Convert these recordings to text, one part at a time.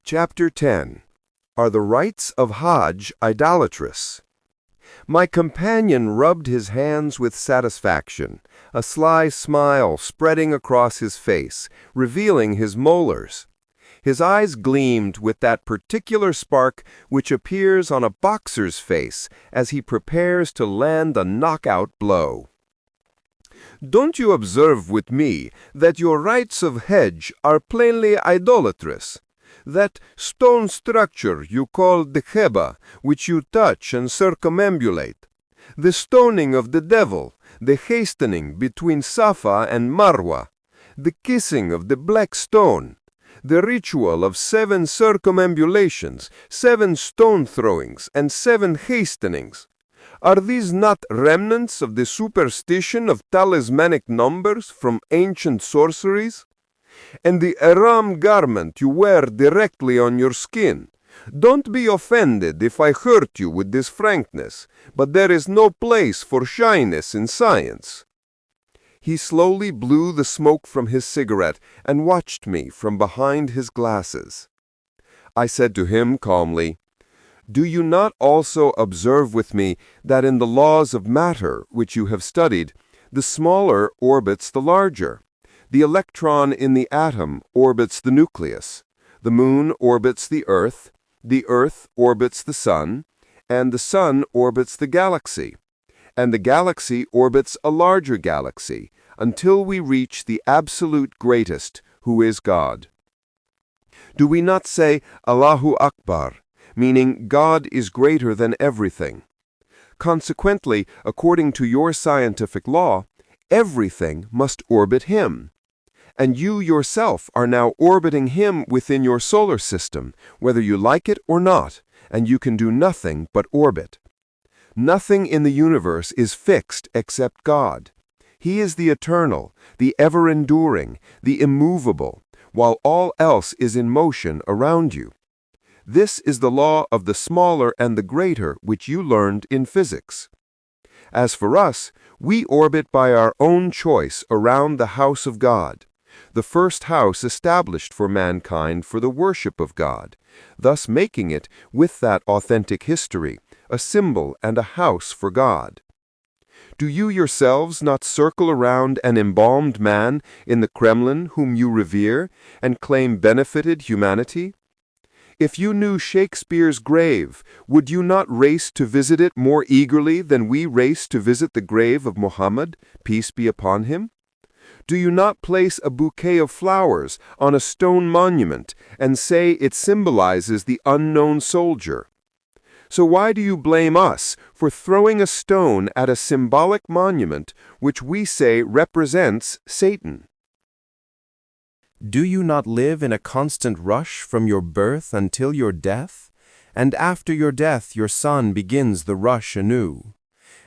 Chapter 10. Are the rites of Hajj idolatrous? My companion rubbed his hands with satisfaction, a sly smile spreading across his face, revealing his molars. His eyes gleamed with that particular spark which appears on a boxer's face as he prepares to land a knockout blow. Don't you observe with me that your rites of Hajj are plainly idolatrous? That stone structure you call the Kheba, which you touch and circumambulate, the stoning of the devil, the hastening between Safa and Marwa, the kissing of the black stone, the ritual of 7 circumambulations, 7 stone throwings, and 7 hastenings. Are these not remnants of the superstition of talismanic numbers from ancient sorceries? And the ihram garment you wear directly on your skin. Don't be offended if I hurt you with this frankness, but there is no place for shyness in science. He slowly blew the smoke from his cigarette and watched me from behind his glasses. I said to him calmly, "Do you not also observe with me that in the laws of matter which you have studied, the smaller orbits the larger? The electron in the atom orbits the nucleus, the moon orbits the earth orbits the sun, and the sun orbits the galaxy, and the galaxy orbits a larger galaxy, until we reach the absolute greatest, who is God. Do we not say Allahu Akbar, meaning God is greater than everything? Consequently, according to your scientific law, everything must orbit Him. And you yourself are now orbiting Him within your solar system, whether you like it or not, and you can do nothing but orbit. Nothing in the universe is fixed except God. He is the eternal, the ever-enduring, the immovable, while all else is in motion around you. This is the law of the smaller and the greater which you learned in physics. As for us, we orbit by our own choice around the house of God, the first house established for mankind for the worship of God, thus making it, with that authentic history, a symbol and a house for God. Do you yourselves not circle around an embalmed man in the Kremlin whom you revere and claim benefited humanity? If you knew Shakespeare's grave, would you not race to visit it more eagerly than we race to visit the grave of Muhammad, peace be upon him? Do you not place a bouquet of flowers on a stone monument and say it symbolizes the unknown soldier? So why do you blame us for throwing a stone at a symbolic monument which we say represents Satan? Do you not live in a constant rush from your birth until your death? And after your death your son begins the rush anew.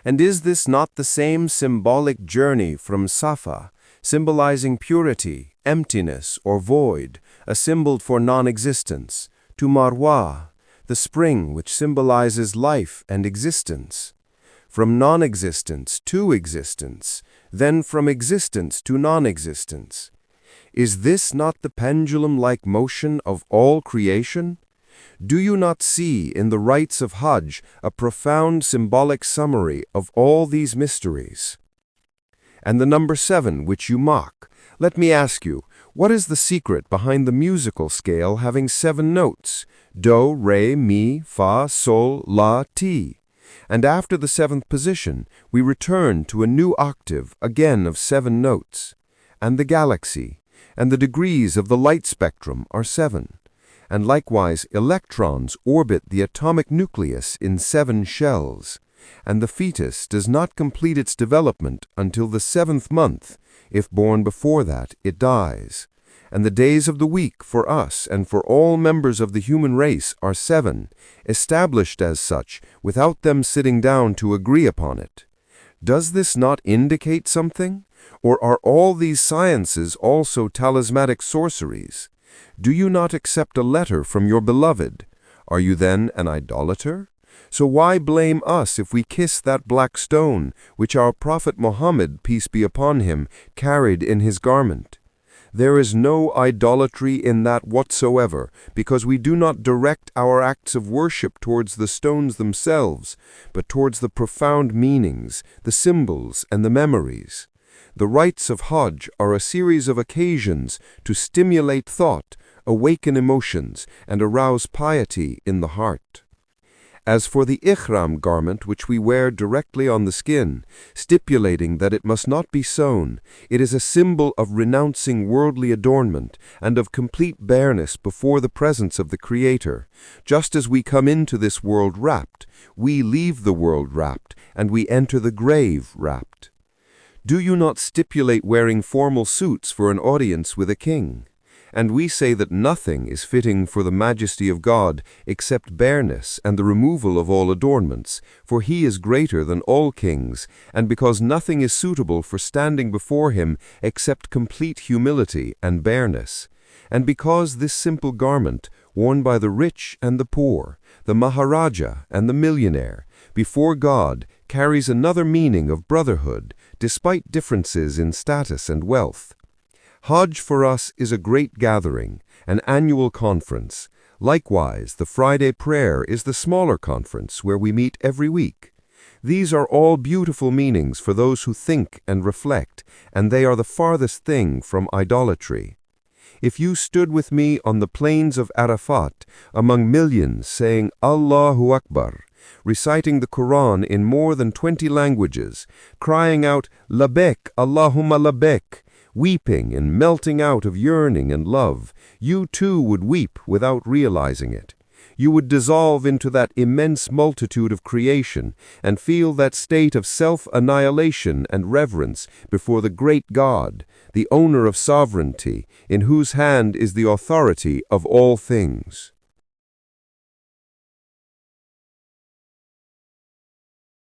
And is this not the same symbolic journey from Safa, symbolizing purity, emptiness, or void, a symbol for non-existence, to Marwa, the spring which symbolizes life and existence? From non-existence to existence, then from existence to non-existence. Is this not the pendulum-like motion of all creation? Do you not see in the rites of Hajj a profound symbolic summary of all these mysteries? And the number 7 which you mock, let me ask you, what is the secret behind the musical scale having 7 notes, do, re, mi, fa, sol, la, ti? And after the 7th position, we return to a new octave, again of 7 notes. And the galaxy, and the degrees of the light spectrum are 7. And likewise electrons orbit the atomic nucleus in 7 shells. And the fetus does not complete its development until the 7th month. If born before that, it dies. And the days of the week for us and for all members of the human race are 7, established as such, without them sitting down to agree upon it. Does this not indicate something? Or are all these sciences also talismanic sorceries? Do you not accept a letter from your beloved? Are you then an idolater? So why blame us if we kiss that black stone, which our Prophet Muhammad, peace be upon him, carried in his garment? There is no idolatry in that whatsoever, because we do not direct our acts of worship towards the stones themselves, but towards the profound meanings, the symbols, and the memories. The rites of Hajj are a series of occasions to stimulate thought, awaken emotions, and arouse piety in the heart. As for the ihram garment which we wear directly on the skin, stipulating that it must not be sewn, it is a symbol of renouncing worldly adornment and of complete bareness before the presence of the Creator. Just as we come into this world wrapped, we leave the world wrapped, and we enter the grave wrapped. Do you not stipulate wearing formal suits for an audience with a king? And we say that nothing is fitting for the majesty of God except bareness and the removal of all adornments, for He is greater than all kings, and because nothing is suitable for standing before Him except complete humility and bareness. And because this simple garment, worn by the rich and the poor, the Maharaja and the millionaire, before God, carries another meaning of brotherhood, despite differences in status and wealth. Hajj for us is a great gathering, an annual conference. Likewise, the Friday prayer is the smaller conference where we meet every week. These are all beautiful meanings for those who think and reflect, and they are the farthest thing from idolatry. If you stood with me on the plains of Arafat, among millions saying Allahu Akbar, reciting the Quran in more than 20 languages, crying out Labbaik, Allahumma Labbaik, weeping and melting out of yearning and love, you too would weep without realizing it. You would dissolve into that immense multitude of creation and feel that state of self-annihilation and reverence before the great God, the owner of sovereignty, in whose hand is the authority of all things.